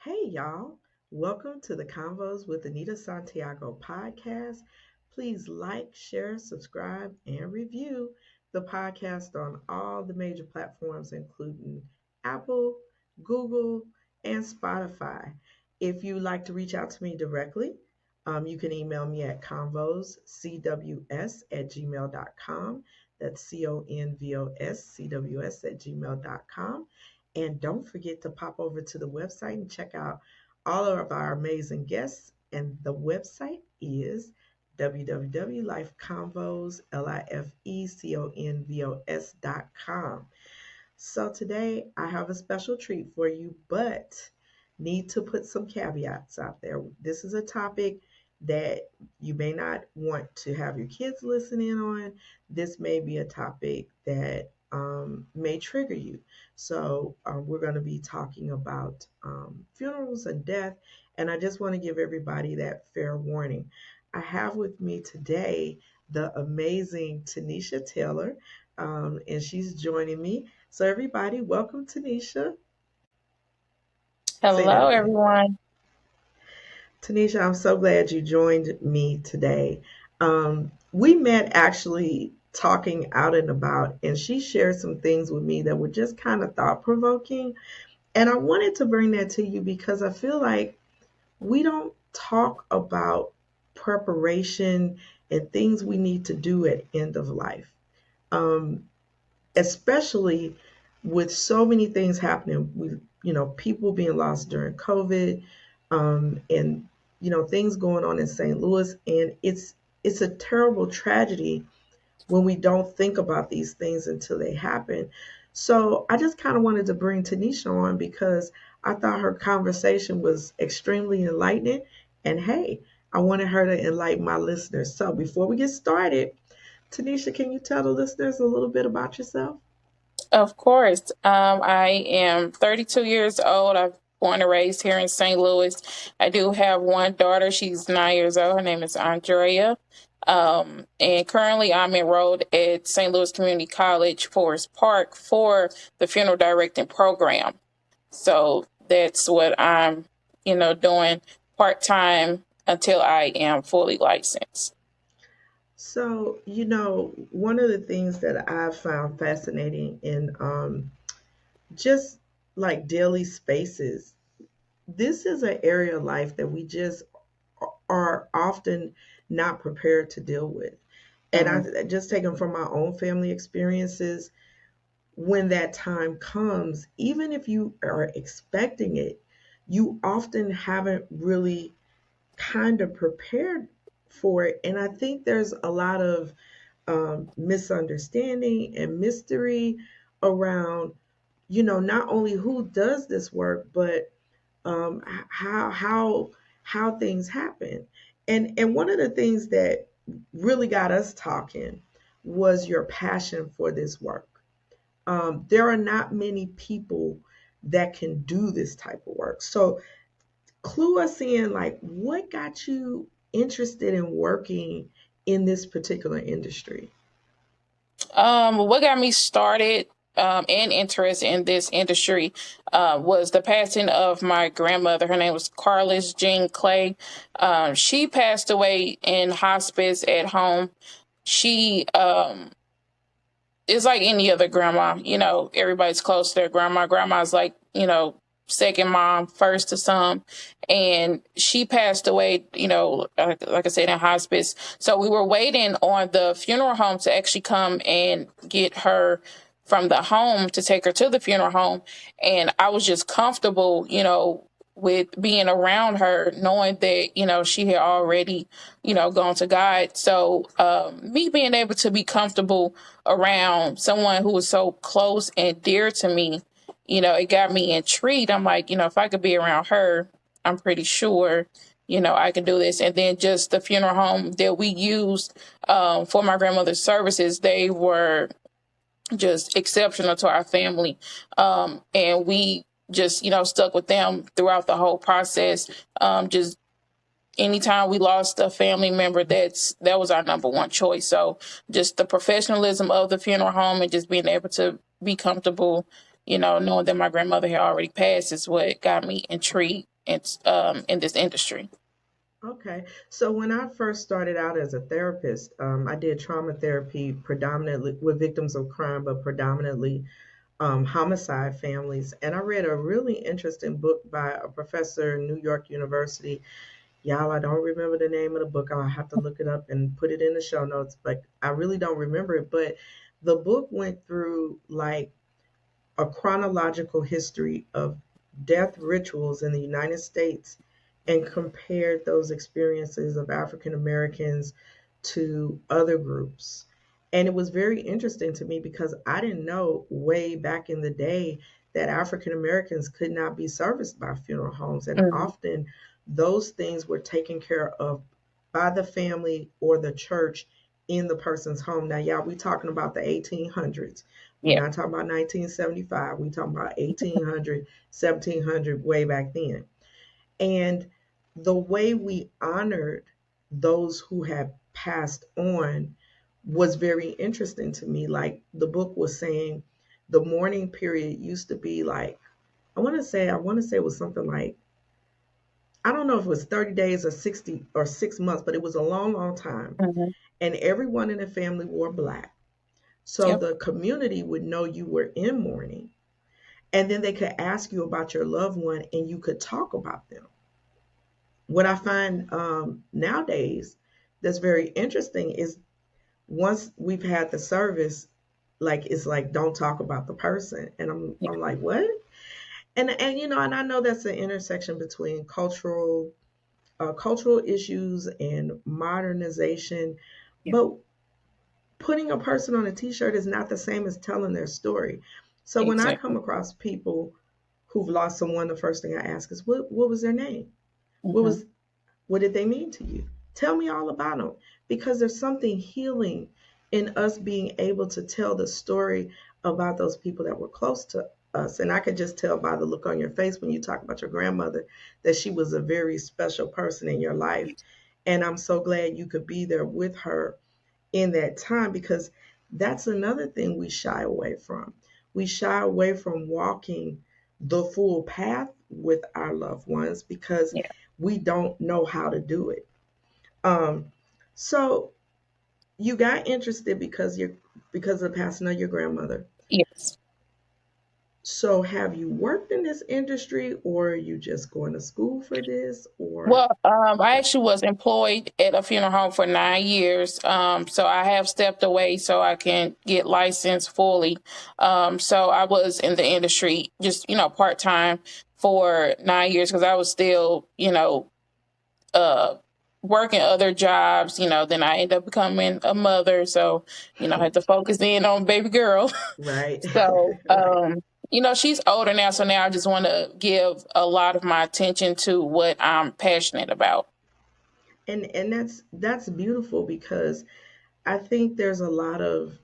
Hey, y'all. Welcome to the Convos with Anita Santiago podcast. Please like, share, subscribe, and review the podcast on all the major platforms, including Apple, Google, and Spotify. If you'd like to reach out to me directly, you can email me at convoscws@gmail.com. That's convoscws@gmail.com. And don't forget to pop over to the website and check out all of our amazing guests. And the website is www.lifeconvos.com. So today I have a special treat for you, but need to put some caveats out there. This is a topic that you may not want to have your kids listen in on. This may be a topic that may trigger you. So we're going to be talking about funerals and death, and I just want to give everybody that fair warning. I have with me today the amazing Tanisha Taylor, and she's joining me. So, everybody, welcome, Tanisha. Say that Hello, again. everyone. Tanisha, I'm so glad you joined me today. We met actually talking out and about, and she shared some things with me that were just kind of thought provoking. And I wanted to bring that to you because I feel like we don't talk about preparation and things we need to do at end of life. Um, Especially with so many things happening with people being lost during COVID, and things going on in St. Louis, and it's a terrible tragedy when we don't think about these things until they happen. So I just kind of wanted to bring Tanisha on because I thought her conversation was extremely enlightening, and hey, I wanted her to enlighten my listeners. So before we get started, Tanisha, can you tell the listeners a little bit about yourself? Of course, I am 32 years old. I've born and raised here in St. Louis. I do have one daughter. She's 9 years old. Her name is Andrea. And currently, I'm enrolled at St. Louis Community College, Forest Park, for the funeral directing program. So that's what I'm doing part time until I am fully licensed. So, one of the things that I've found fascinating in just like daily spaces, this is an area of life that we just are often not prepared to deal with. And I just taken from my own family experiences, when that time comes, even if you are expecting it, you often haven't really kind of prepared for it. And I think there's a lot of misunderstanding and mystery around, not only who does this work, but how things happen. And one of the things that really got us talking was your passion for this work. There are not many people that can do this type of work. So clue us in, like, what got you interested in working in this particular industry? What got me started and interested in this industry was the passing of my grandmother. Her name was Carlos Jean Clay. She passed away in hospice at home. She is like any other grandma. Everybody's close to their grandma. Grandma's like second mom, first to some. And she passed away like I said, in hospice. So we were waiting on the funeral home to actually come and get her from the home to take her to the funeral home. And I was just comfortable with being around her, knowing that she had already gone to God. So me being able to be comfortable around someone who was so close and dear to me it got me intrigued. I'm like if I could be around her, I'm pretty sure I can do this. And then just the funeral home that we used for my grandmother's services, they were just exceptional to our family. And we just stuck with them throughout the whole process. Just anytime we lost a family member, that was our number one choice. So just the professionalism of the funeral home and just being able to be comfortable knowing that my grandmother had already passed is what got me intrigued in this industry. Okay. So when I first started out as a therapist, I did trauma therapy predominantly with victims of crime, but predominantly homicide families. And I read a really interesting book by a professor in New York University. Y'all, I don't remember the name of the book. I'll have to look it up and put it in the show notes, but I really don't remember it. But the book went through like a chronological history of death rituals in the United States and compared those experiences of African Americans to other groups. And it was very interesting to me because I didn't know way back in the day that African Americans could not be serviced by funeral homes. And Hmm. often those things were taken care of by the family or the church in the person's home. Now, y'all, we talking about the 1800s. We're Yeah. not talking about 1975. We're talking about 1800, 1700, way back then. And the way we honored those who had passed on was very interesting to me. Like the book was saying, the mourning period used to be like, I want to say it was something like, I don't know if it was 30 days or 60 or 6 months, but it was a long, long time. Hmm. And everyone in the family wore black. So Yep. the community would know you were in mourning. And then they could ask you about your loved one and you could talk about them. What I find nowadays that's very interesting is once we've had the service, like it's like don't talk about the person, and Yeah. I'm like what? And you know, and I know that's an intersection between cultural issues and modernization, Yeah. but putting a person on a T-shirt is not the same as telling their story. So when I come Exactly. across people who've lost someone, the first thing I ask is what was their name? What Hmm. was what did they mean to you? Tell me all about them because there's something healing in us being able to tell the story about those people that were close to us. And I could just tell by the look on your face when you talk about your grandmother that she was a very special person in your life. And I'm so glad you could be there with her in that time because that's another thing we shy away from. We shy away from walking the full path with our loved ones because Yeah. we don't know how to do it. Um, so you got interested because of the passing of your grandmother. Yes. So have you worked in this industry or are you just going to school for this or Well, I actually was employed at a funeral home for 9 years. So I have stepped away so I can get licensed fully. So I was in the industry just, part time for 9 years because I was still, uh, working other jobs. Then I ended up becoming a mother. So, I had to focus in on baby girl. right? So, Right. she's older now, so now I just want to give a lot of my attention to what I'm passionate about. And that's beautiful because I think there's a lot of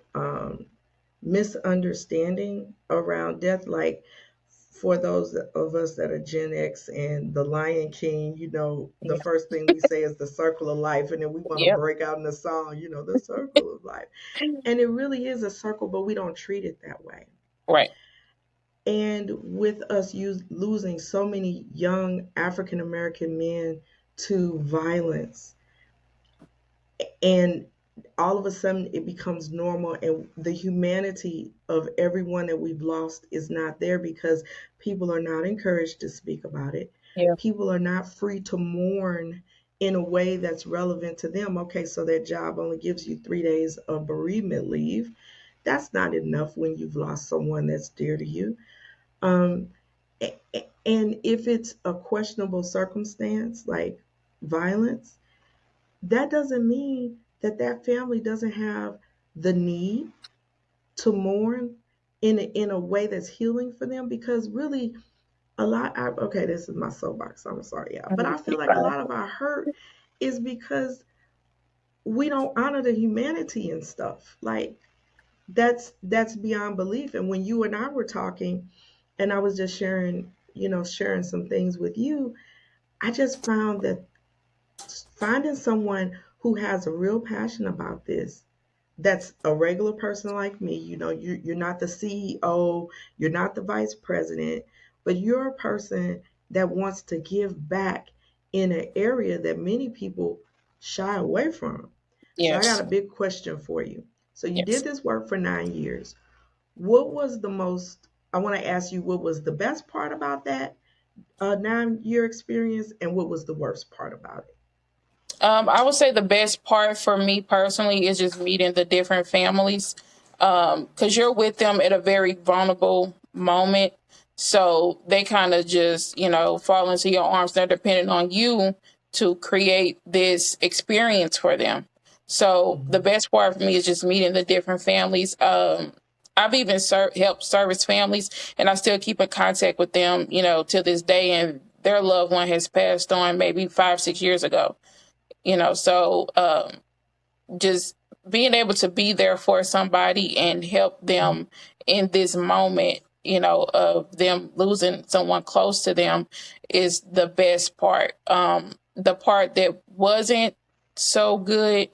misunderstanding around death. Like for those of us that are Gen X and the Lion King, you know, the Yeah. first thing we say is the circle of life, and then we want to Yep. break out in the song, you know, the circle of life. And it really is a circle, but we don't treat it that way. Right. And with us losing so many young African American men to violence, and all of a sudden it becomes normal and the humanity of everyone that we've lost is not there because people are not encouraged to speak about it. Yeah. People are not free to mourn in a way that's relevant to them. Okay, so that job only gives you 3 days of bereavement leave. That's not enough when you've lost someone that's dear to you. um, and if it's a questionable circumstance like violence, that doesn't mean that that family doesn't have the need to mourn in a way that's healing for them because really okay, this is my soapbox, I'm sorry, yeah, but I feel You're like a fine. lot of our hurt is because we don't honor the humanity and stuff. Like that's beyond belief. And when you and I were talking and I was just sharing some things with you, I just found that finding someone who has a real passion about this, that's a regular person like me. You know, you're not the CEO, you're not the vice president, but you're a person that wants to give back in an area that many people shy away from. So I got Yes. a big question for you. So you did Yes. this work for 9 years. What was the most, I want to ask you, what was the best part about that 9 year experience, and what was the worst part about it? I would say the best part for me personally is just meeting the different families, because you're with them at a very vulnerable moment. So they kind of just, fall into your arms. They're dependent on you to create this experience for them. So the Mhm. best part for me is just meeting the different families. I've even helped service families, and I still keep in contact with them, to this day. And their loved one has passed on maybe 5, 6 years ago. So just being able to be there for somebody and help them in this moment, of them losing someone close to them is the best part. The part that wasn't so good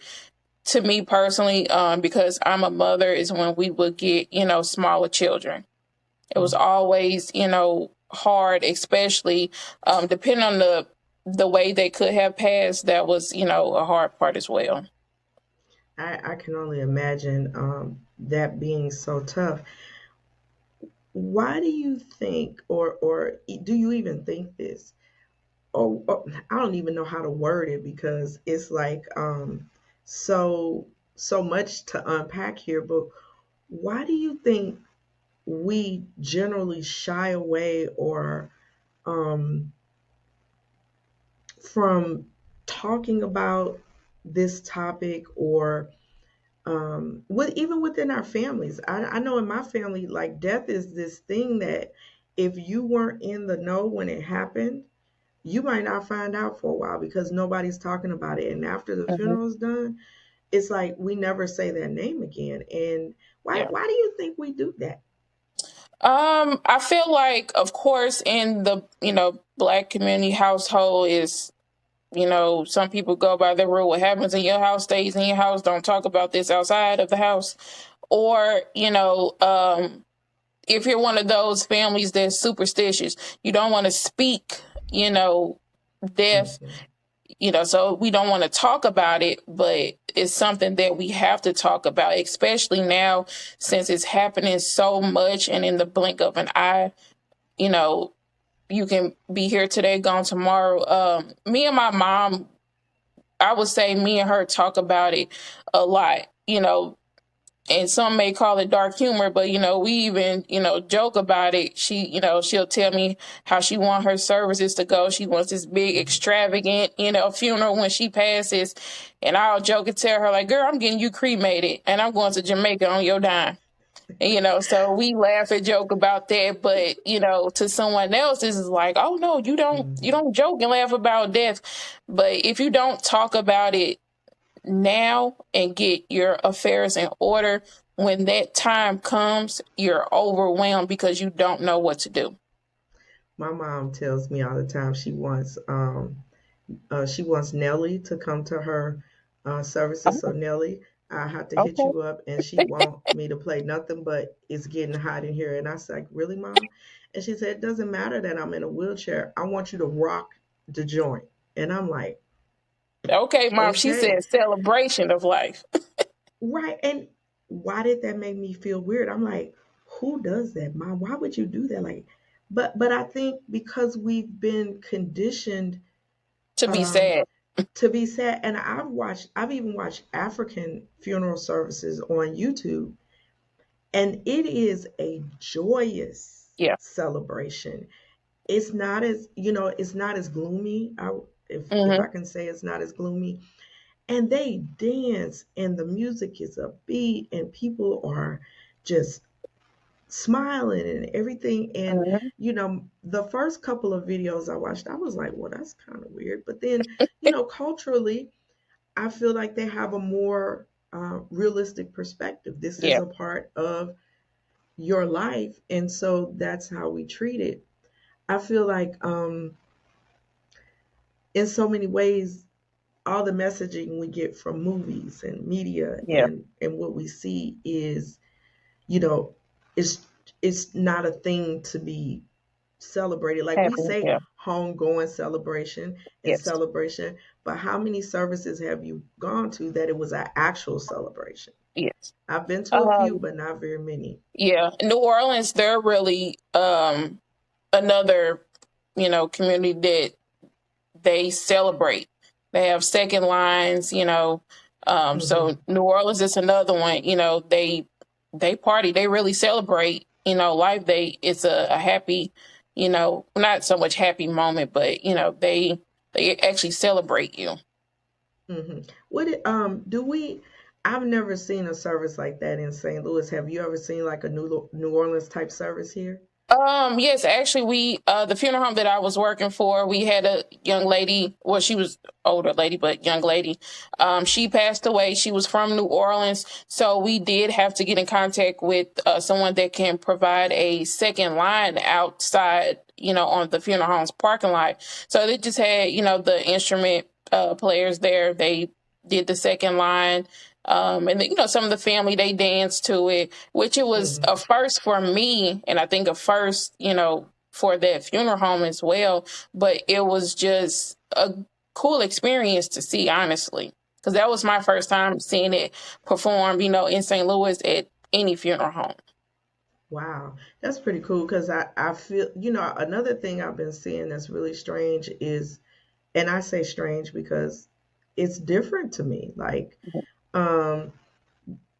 to me personally, because I'm a mother, is when we would get, smaller children. It was always, hard, especially depending on the way they could have passed. That was, a hard part as well. I can only imagine that being so tough. Why do you think, or do you even think this? Or I don't even know how to word it because it's like so so much to unpack here. But why do you think we generally shy away or um, from talking about this topic, or even within our families? I know in my family, like, death is this thing that if you weren't in the know when it happened, you might not find out for a while because nobody's talking about it. And after the Hmm. funeral's done, it's like we never say their name again. And why Yeah. why do you think we do that? I feel like, of course, in the black community household is, some people go by the rule: what happens in your house stays in your house. Don't talk about this outside of the house. Or, if you're one of those families that's superstitious, you don't want to speak, death, Mhm. so we don't want to talk about it, but it's something that we have to talk about, especially now since it's happening so much and in the blink of an eye. You know, you can be here today, gone tomorrow. Me and my mom, I would say me and her talk about it a lot, and some may call it dark humor, but we even joke about it. She'll tell me how she want her services to go. She wants this big extravagant funeral when she passes, and I'll joke and tell her, like, girl, I'm getting you cremated and I'm going to Jamaica on your dime. And, so we laugh and joke about that, but to someone else this is like, oh no, you don't joke and laugh about death. But if you don't talk about it now and get your affairs in order, when that time comes, you're overwhelmed because you don't know what to do. My mom tells me all the time she wants Nelly to come to her services. So Oh, Nelly, I have to hit okay. you up, and she want me to play nothing but "It's Getting Hot in Here." And I said, like, really, mom? And she said, it doesn't matter that I'm in a wheelchair. I want you to rock the joint. And I'm like, Okay, mom, she okay, said celebration of life. right. And why did that make me feel weird? I'm like, who does that, mom? Why would you do that? Like, but I think because we've been conditioned To be um, sad. to be sad. And I've even watched African funeral services on YouTube, and it is a joyous Yeah. celebration. It's not as, it's not as gloomy. If Hmm. I can say, it's not as gloomy. And they dance, and the music is upbeat, and people are just smiling and everything. And Hmm. the first couple of videos I watched, I was like, well, that's kind of weird. But then, culturally, I feel like they have a more realistic perspective. This is Yeah. a part of your life, and so that's how we treat it. I feel like, in so many ways, all the messaging we get from movies and media Yeah. and what we see is, you know, it's not a thing to be celebrated. Like we Happy. say, Yeah. homegoing celebration and Yes. celebration, but how many services have you gone to that it was an actual celebration? Yes. I've been to a few, Um, but not very many. yeah. New Orleans, they're really another, community that they celebrate. They have second lines, Hmm. so New Orleans is another one, they party, they really celebrate, life. It's a happy, not so much happy moment, but they actually celebrate you. Hmm. Do we? I've never seen a service like that in St. Louis. Have you ever seen like a New Orleans type service here? Yes, actually we the funeral home that I was working for, we had a young lady, well she was older lady, but young lady. She passed away. She was from New Orleans, so we did have to get in contact with someone that can provide a second line outside, on the funeral home's parking lot. So they just had, the instrument players there. They did the second line. And then, some of the family, they danced to it, which it was Hmm. a first for me, and I think a first, for that funeral home as well. But it was just a cool experience to see, honestly, because that was my first time seeing it perform, in St. Louis at any funeral home. Wow, that's pretty cool because I feel, another thing I've been seeing that's really strange is, and I say strange because it's different to me. Like, um,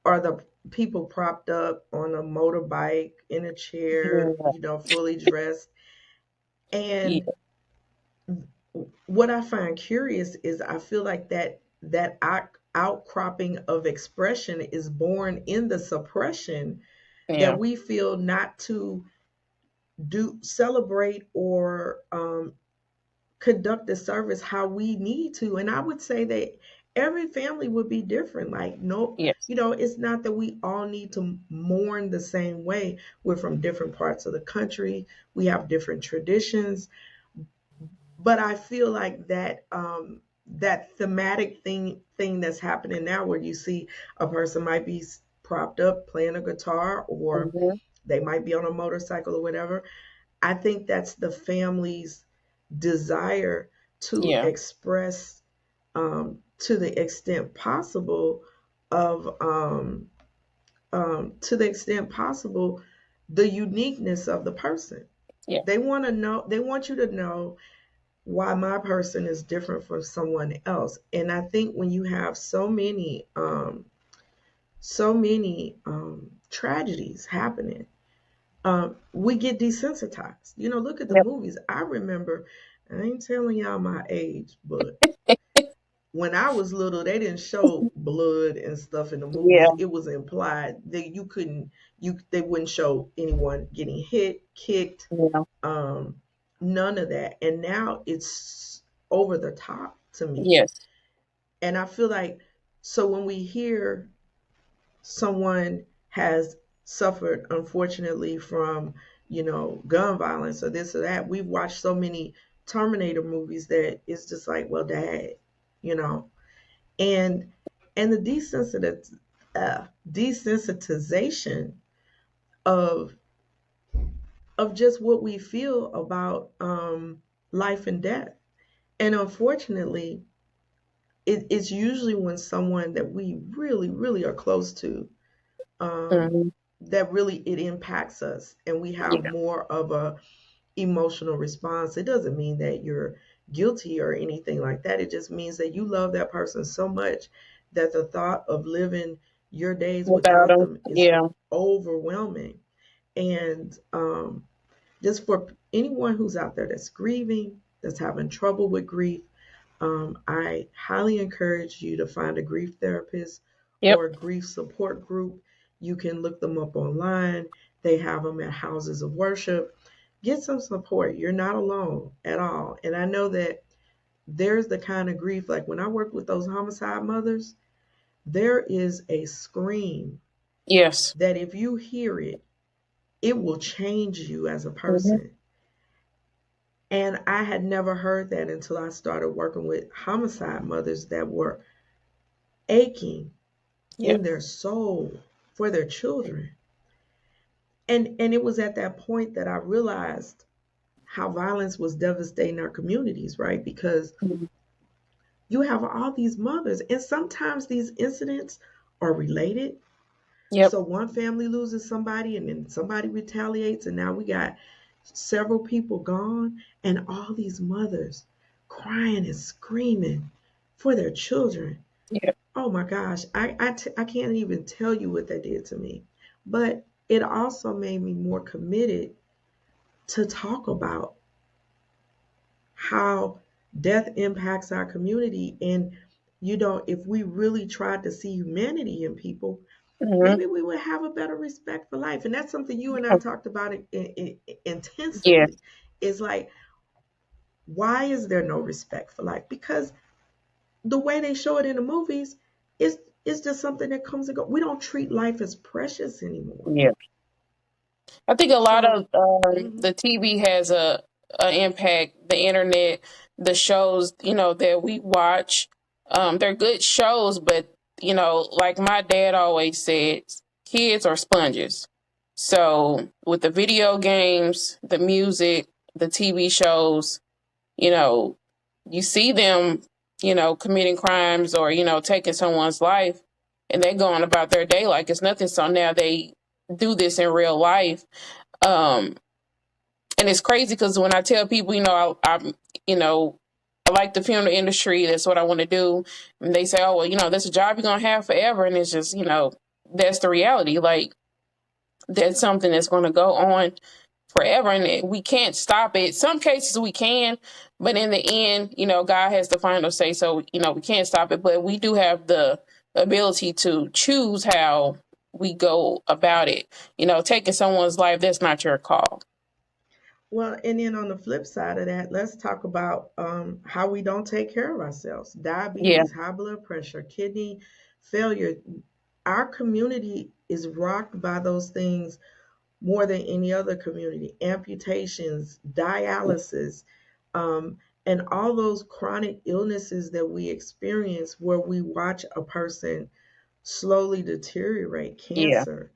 are the people propped up on a motorbike in a chair, Yeah, fully dressed? yeah, And what I find curious is I feel like that outcropping of expression is born in the suppression that yeah, we feel not to do celebrate or conduct the service how we need to. And I would say that every family would be different. Like, no, yes, it's not that we all need to mourn the same way. We're from different parts of the country, we have different traditions. But I feel like that thematic thing that's happening now, where you see a person might be propped up playing a guitar, or hmm, they might be on a motorcycle or whatever. I think that's the family's desire to yeah, express, to the extent possible, of to the extent possible, the uniqueness of the person. yeah, They want to know. They want you to know why my person is different from someone else. And I think when you have so many tragedies happening, we get desensitized. Look at the yep, movies. I remember, I ain't telling y'all my age, but when I was little, they didn't show blood and stuff in the movies. yeah, It was implied that they wouldn't show anyone getting hit, kicked, yeah, um, none of that. And now it's over the top to me. yes, And I feel like, so when we hear someone has suffered, unfortunately, from, gun violence or this or that, we've watched so many Terminator movies that it's just like, well, dad, you know, and and the desensitization of just what we feel about life and death. And unfortunately, it's usually when someone that we really, really are close to, um, hmm, that really it impacts us, and we have yeah, more of a emotional response. It doesn't mean that you're guilty or anything like that. It just means that you love that person so much that the thought of living your days without without them, them is yeah, overwhelming. And just for anyone who's out there that's grieving, that's having trouble with grief, I highly encourage you to find a grief therapist yep, or a grief support group. You can look them up online. They have them at houses of worship. Get some support. You're not alone at all. And I know that there's the kind of grief, like when I work with those homicide mothers, there is a scream yes, that if you hear it, it will change you as a hmm, person. And I had never heard that until I started working with homicide mothers that were aching yeah, in their soul for their children. And it was at that point that I realized how violence was devastating our communities, right? Because Mhm. you have all these mothers, and sometimes these incidents are related. Yep. So one family loses somebody, and then somebody retaliates, and now we got several people gone, and all these mothers crying and screaming for their children. Yep. Oh my gosh, I can't even tell you what that did to me. But it also made me more committed to talk about how death impacts our community. And, if we really tried to see humanity in people, Hmm. maybe we would have a better respect for life. And that's something you and I Yeah. talked about Yes. intensively. Is like, why is there no respect for life? Because the way they show it in the movies is just something that comes and goes. We don't treat life as precious anymore. Yeah. I think a lot So, of mhm. the TV has a impact. The internet, the shows, that we watch, they're good shows, but like my dad always said, kids are sponges. So with the video games, the music, the TV shows, you know, you see them, committing crimes or taking someone's life, and they going about their day like it's nothing. So now they do this in real life, um, and it's crazy because when I tell people, you know, I like the film industry. That's what I want to do. And they say, oh, well, that's a job you're going to have forever. And it's just, that's the reality. Like, that's something that's going to go on forever. And we can't stop it. Some cases we can, but in the end, God has the final say. So, we can't stop it. But we do have the ability to choose how we go about it. Taking someone's life, that's not your call. Well, and then on the flip side of that, let's talk about how we don't take care of ourselves. Yeah. Diabetes, high blood pressure, kidney failure. Our community is rocked by those things more than any other community. Amputations, dialysis, um, and all those chronic illnesses that we experience where we watch a person slowly deteriorate, Yeah. cancer.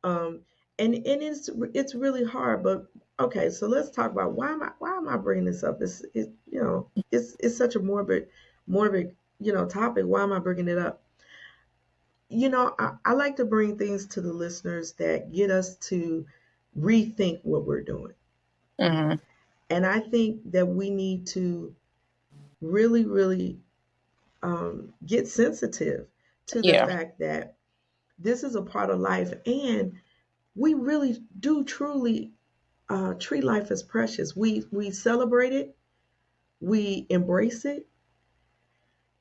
Um, and it's really hard. But okay, so let's talk about why am I bringing this up? It's such a morbid topic. Why am I bringing it up? I like to bring things to the listeners that get us to rethink what we're doing. Hmm. And I think that we need to really, really get sensitive to the Yeah. fact that this is a part of life, and we really do truly treat life as precious. We celebrate it, we embrace it,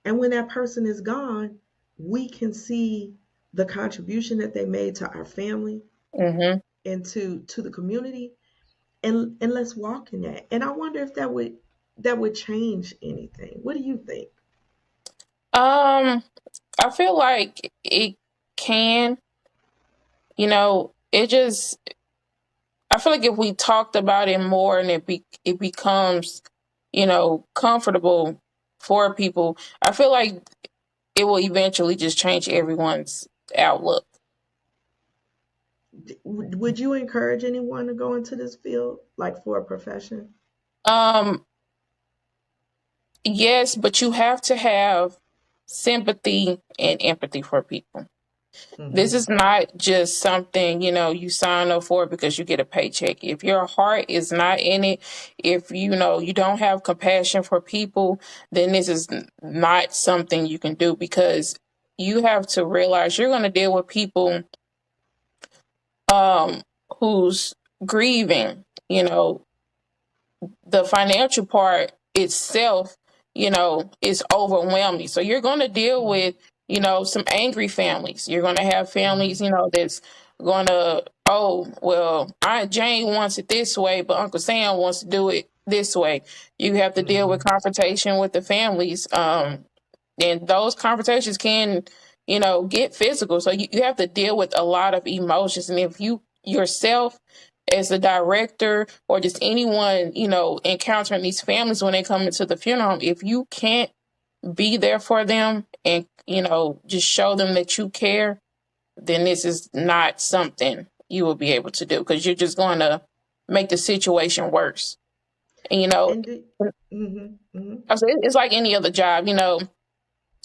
and when that person is gone, we can see the contribution that they made to our family Hmm. and to the community, and let's walk in that. And I wonder if that would change anything. What do you think? I feel like it can, it just, I feel like if we talked about it more and it becomes, comfortable for people, I feel like it will eventually just change everyone's outlook. Would you encourage anyone to go into this field, like for a profession? Um, yes, but you have to have sympathy and empathy for people. This Hmm. is not just something, you sign up for because you get a paycheck. If your heart is not in it, if you don't have compassion for people, then this is not something you can do because you have to realize you're going to deal with people um who's grieving, the financial part itself, is overwhelming. So you're going to deal with, some angry families. You're going to have Hmm. families, that's going to, oh, well, Aunt Jane wants it this way, but Uncle Sam wants to do it this way. You have to deal with Hmm. confrontation with the families. And those conversations can, get physical. So you have to deal with a lot of emotions. And if you yourself, as a director or just anyone, encountering these families when they come into the funeral home, if you can't be there for them and, just show them that you care, then this is not something you will be able to do because you're just going to make the situation worse. And you know, And mm-hmm, mm-hmm, it's like any other job. You know,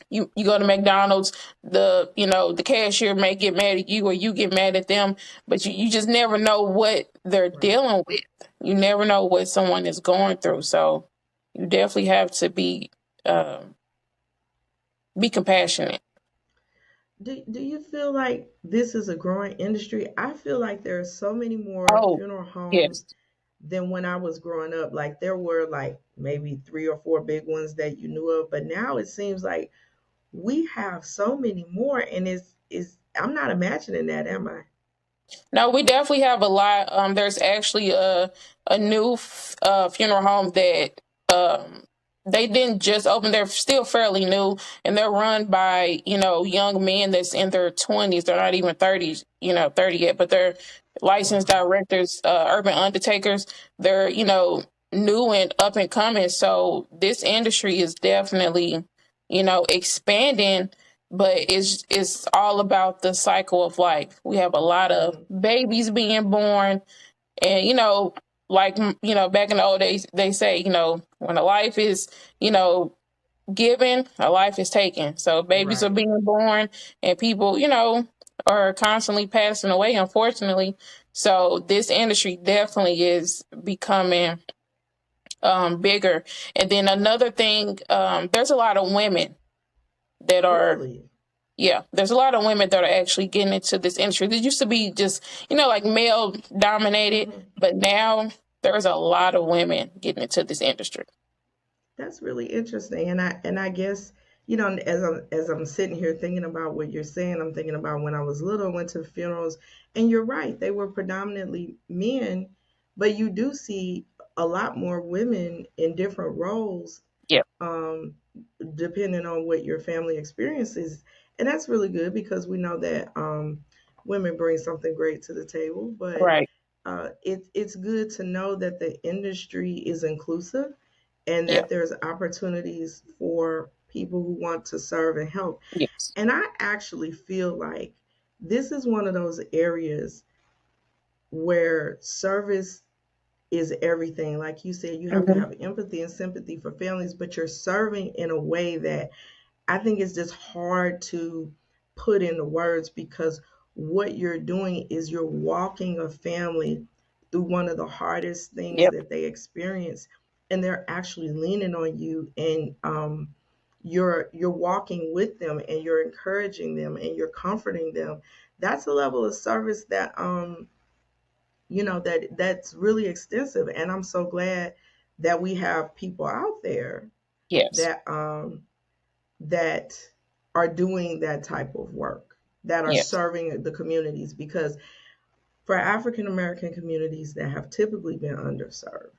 you go to McDonald's, the cashier may get mad at you or you get mad at them, but you just never know what they're right. dealing with. You never know what someone is going through. So you definitely have to be compassionate. Do you feel like this is a growing industry? I feel like there are so many more Oh, funeral homes yes. than when I was growing up. Like there were like maybe three or four big ones that you knew of, but now it seems like we have so many more, and it's I'm not imagining that, am I? No, we definitely have a lot. There's actually a new funeral home that um they didn't just open. They're still fairly new, and they're run by young men that's in their 20s. They're not even 30s, 30 yet, but they're licensed Wow. directors, urban undertakers. They're new and up and coming. So this industry is definitely expanding, but it's all about the cycle of life. We have a lot of Hmm. babies being born, and like back in the old days, they say when a life is you know given, a life is taken. So babies are Right. being born, and people are constantly passing away, unfortunately. So this industry definitely is becoming bigger. And then another thing, there's a lot of women that are Really? yeah, there's a lot of women that are actually getting into this industry. It used to be just, like male dominated, Hmm. but now there's a lot of women getting into this industry. That's really interesting. And I guess, as I'm sitting here thinking about what you're saying, I'm thinking about when I was little, went to funerals, and you're right, they were predominantly men, but you do see a lot more women in different roles, Yep. um, depending on what your family experiences. And that's really good because we know that women bring something great to the table. But Right. it's good to know that the industry is inclusive and Yeah. that there's opportunities for people who want to serve and help. Yes. And I actually feel like this is one of those areas where service is everything. Like you said, you have to Hmm. have empathy and sympathy for families, but you're serving in a way that I think it's just hard to put into words because what you're doing is you're walking a family through one of the hardest things Yep. that they experience, and they're actually leaning on you, and you're walking with them, and you're encouraging them, and you're comforting them. That's a level of service that that's really extensive, and I'm so glad that we have people out there Yes. that that are doing that type of work, that are Yes. serving the communities, because for African American communities that have typically been underserved,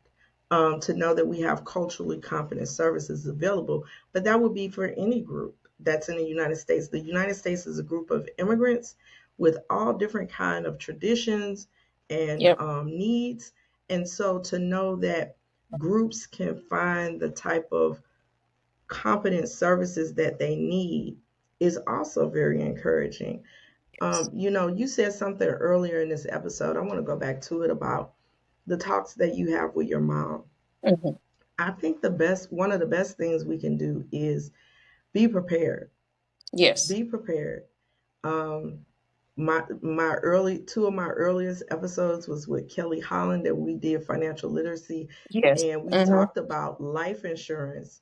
to know that we have culturally competent services available, but that would be for any group that's in the United States. The United States is a group of immigrants with all different kind of traditions and Yep. needs, and so to know that groups can find the type of competent services that they need is also very encouraging. You said something earlier in this episode. I want to go back to it about the talks that you have with your mom. Hmm. I think one of the best things we can do is be prepared. Yes. Be prepared. Um, my early two of my earliest episodes was with Kelly Holland, that we did financial literacy, Yes. and we Hmm. talked about life insurance,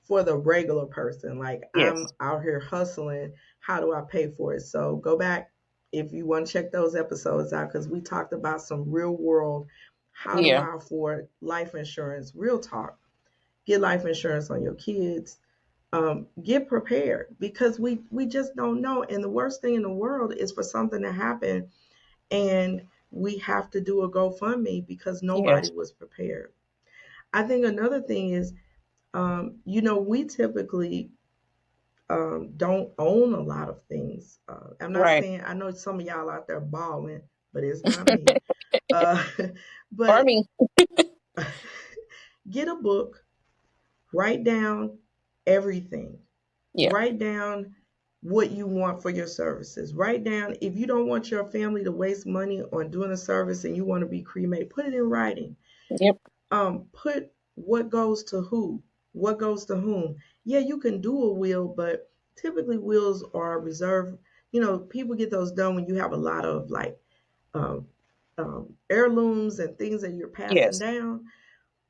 for the regular person. Like, I'm Yes. out here hustling, how do I pay for it? So go back if you want to check those episodes out, because we talked about some real world, how do Yeah. I afford life insurance, real talk. Get life insurance on your kids. Get prepared, because we just don't know. And the worst thing in the world is for something to happen and we have to do a GoFundMe because nobody Yes. was prepared. I think another thing is, we typically don't own a lot of things. I'm not Right. saying, I know some of y'all out there balling, but it's not me. Uh, For but me. get a book, write down everything. Yeah. Write down what you want for your services. Write down, if you don't want your family to waste money on doing a service and you want to be cremated, put it in writing. Yep. put what goes to who, what goes to whom. Yeah, you can do a will, but typically wills are reserved. People get those done when you have a lot of like um, heirlooms and things that you're passing Yes. down.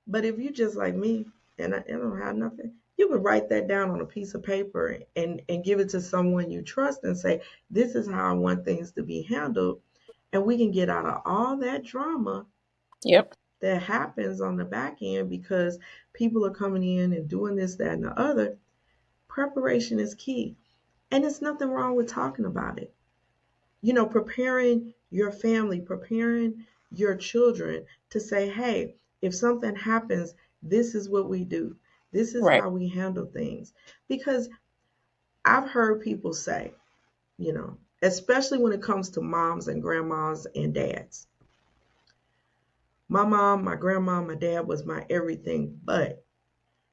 But if you just like me and I don't have nothing, you can write that down on a piece of paper and give it to someone you trust and say, this is how I want things to be handled. And we can get out of all that drama Yep. that happens on the back end because people are coming in and doing this, that, and the other. Preparation is key. And there's nothing wrong with talking about it. Preparing your family, preparing your children to say, hey, if something happens, this is what we do. This is Right. how we handle things. Because I've heard people say, especially when it comes to moms and grandmas and dads, my mom, my grandma, my dad was my everything, but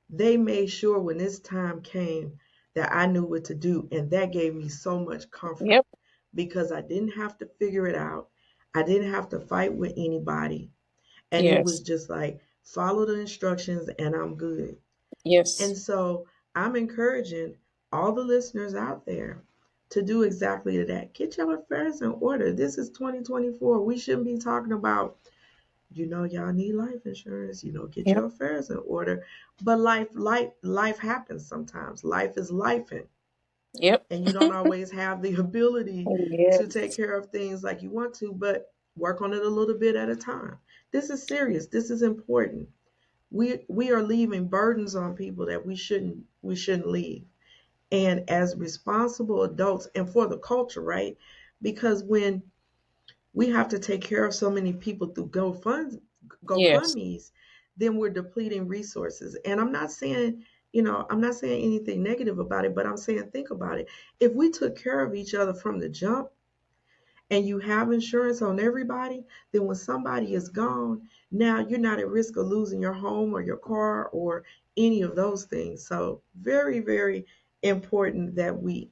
they made sure when this time came that I knew what to do. And that gave me so much comfort Yep. because I didn't have to figure it out. I didn't have to fight with anybody. And it was Yes. just like, follow the instructions and I'm good. Yes. And so I'm encouraging all the listeners out there to do exactly that. Get your affairs in order. This is 2024. We shouldn't be talking about, y'all need life insurance, get Yep. your affairs in order. But life happens sometimes. Life is life, Yep. and you don't always have the ability to take Yes. care of things like you want to, but work on it a little bit at a time. This is serious. This is important. We are leaving burdens on people that we shouldn't leave. And as responsible adults and for the culture, right? Because when we have to take care of so many people through Yes. GoFundMe's, then we're depleting resources. And I'm not saying anything negative about it, but I'm saying think about it. If we took care of each other from the jump and you have insurance on everybody, then when somebody is gone, now you're not at risk of losing your home or your car or any of those things. So very, very important that we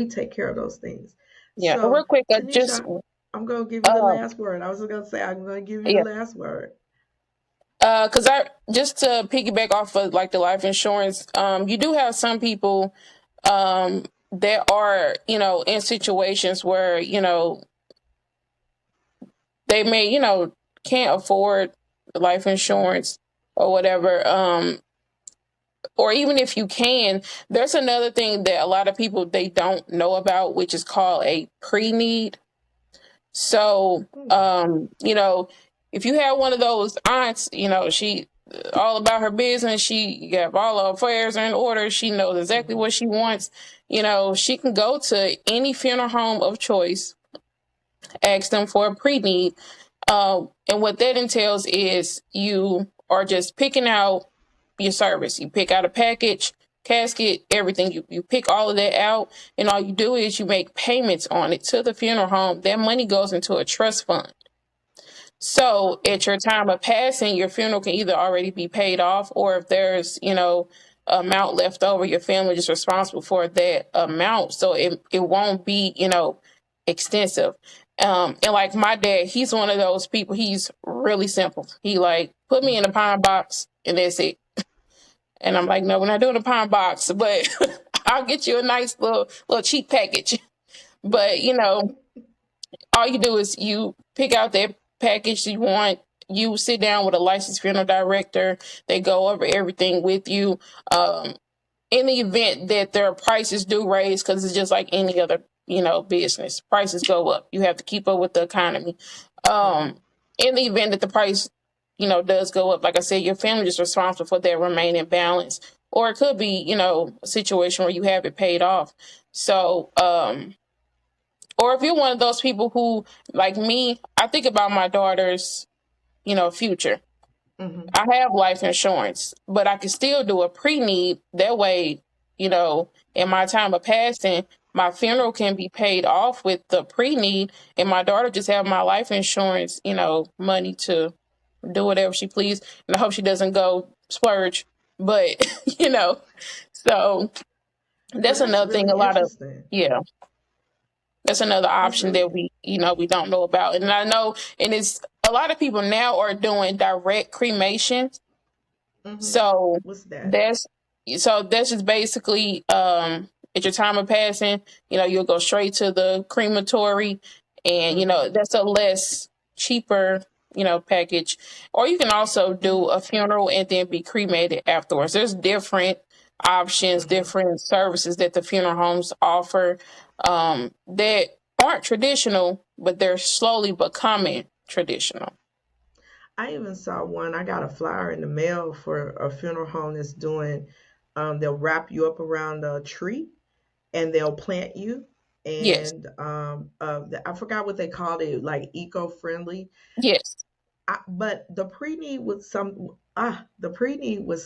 take care of those things. Yeah. Real So, quick, just Tanisha, I'm going to give you the uh, last word. I was going to say, I'm going to give you the yeah. last word. Because I just to piggyback off of like the life insurance, you do have some people that are in situations where they may can't afford life insurance or whatever. Or even if you can, there's another thing that a lot of people they don't know about, which is called a pre-need. So, Hmm. if you have one of those aunts, she all about her business, she got all her affairs in order, she knows exactly Hmm. what she wants, she can go to any funeral home of choice, ask them for a pre-need. And what that entails is you are just picking out your service. You pick out a package, casket, everything. You pick all of that out, and all you do is you make payments on it to the funeral home. That money goes into a trust fund. So Hmm. at your time of passing, your funeral can either already be paid off, or if there's, amount left over, your family is responsible for that amount. So it won't be, extensive. And like my dad, he's one of those people, he's really simple. He like put me in a pine box and that's it. And I'm like, no, we're not doing a pine box, but I'll get you a nice little cheap package. But all you do is you pick out that package you want. You sit down with a licensed funeral director. They go over everything with you. In the event that their prices do raise, because it's just like any other business, prices go up. You have to keep up with the economy. Hmm. Um, in the event that the price does go up, like I said, your family is responsible for their remaining balance, or it could be a situation where you have it paid off. So or if you're one of those people who, like me, I think about my daughter's, future. Hmm. I have life insurance, but I can still do a pre-need. That way, in my time of passing, my funeral can be paid off with the pre-need, and my daughter just have my life insurance, money to do whatever she please. And I hope she doesn't go splurge. But, you know, so Well, that's that's another thing. really A lot of, interesting. yeah. That's another That's option really that we don't know about. And I know, and it's a lot of people now are doing direct cremation. Mm-hmm. So What's that? that's that's just basically at your time of passing, you'll go straight to the crematory, and Mm-hmm. that's a less cheaper, package. Or you can also do a funeral and then be cremated afterwards. There's different options, Mm-hmm. different services that the funeral homes offer that aren't traditional, but they're slowly becoming traditional. I even saw one. I got a flyer in the mail for a funeral home that's doing. They'll wrap you up around a tree and they'll plant you. Yes, And I forgot what they called it, like eco-friendly. yes, But the pre-need was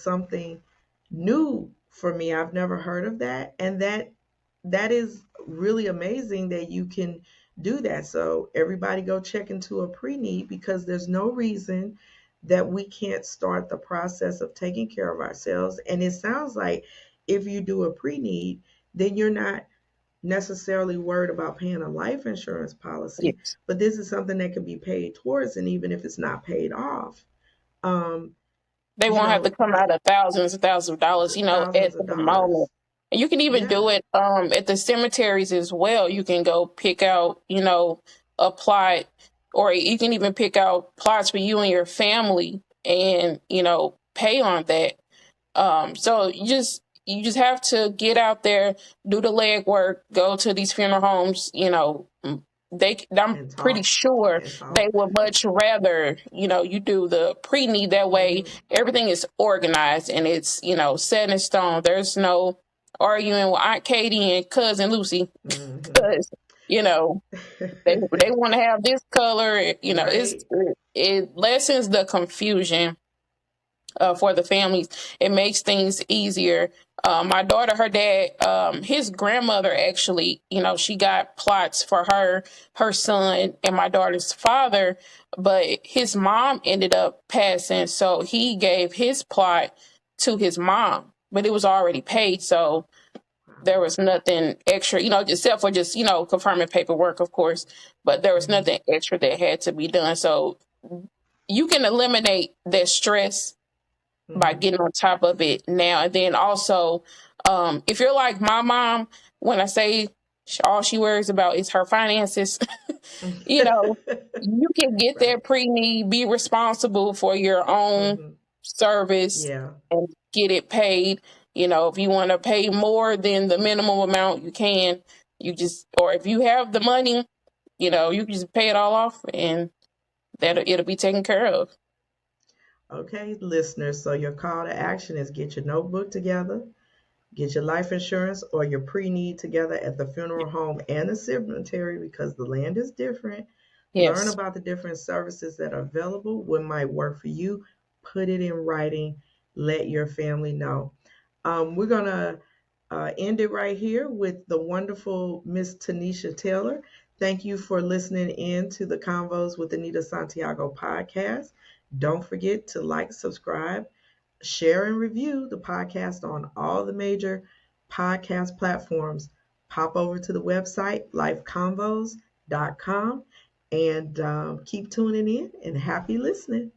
something new for me. I've never heard of that, and that is really amazing that you can do that. So everybody go check into a pre-need, because there's no reason that we can't start the process of taking care of ourselves. And it sounds like if you do a pre-need, then you're not necessarily worried about paying a life insurance policy, yes. but this is something that can be paid towards, and even if it's not paid off, um, They you won't have to know, come out of thousands and thousands of dollars, at thousands of the moment. dollars. And you can even Yeah, do it at the cemeteries as well. You can go pick out, a plot, or you can even pick out plots for you and your family and, pay on that. So you just have to get out there, do the legwork, go to these funeral homes. I'm and pretty talk sure and they talk. would much rather you do the pre-need. That way, Hmm. everything is organized and it's set in stone. There's no arguing with Aunt Katie and cousin Lucy Hmm. because you know they want to have this color. Right. It lessens the confusion for the families. It makes things easier. My daughter, her dad, his grandmother actually, she got plots for her son, and my daughter's father, but his mom ended up passing, so he gave his plot to his mom, but it was already paid, so Wow. there was nothing extra, except for just, confirming paperwork, of course, but there was Hmm. nothing extra that had to be done. So you can eliminate that stress by Hmm. getting on top of it now. And then also, if you're like my mom, when I say all she worries about is her finances, you know, you can get Right. that pre-need, be responsible for your own Hmm. service Yeah. and get it paid. If you want to pay more than the minimum amount, you can. Or if you have the money, you can just pay it all off and it'll be taken care of. Okay, listeners. So your call to action is get your notebook together, get your life insurance or your pre-need together at the funeral home and the cemetery, because the land is different. Learn Yes. about the different services that are available, what might work for you. Put it in writing. Let your family know. We're going to end it right here with the wonderful Miss Tanisha Taylor. Thank you for listening in to the Convos with Anita Santiago podcast. Don't forget to like, subscribe, share, and review the podcast on all the major podcast platforms. Pop over to the website, lifeconvos.com, and keep tuning in and happy listening.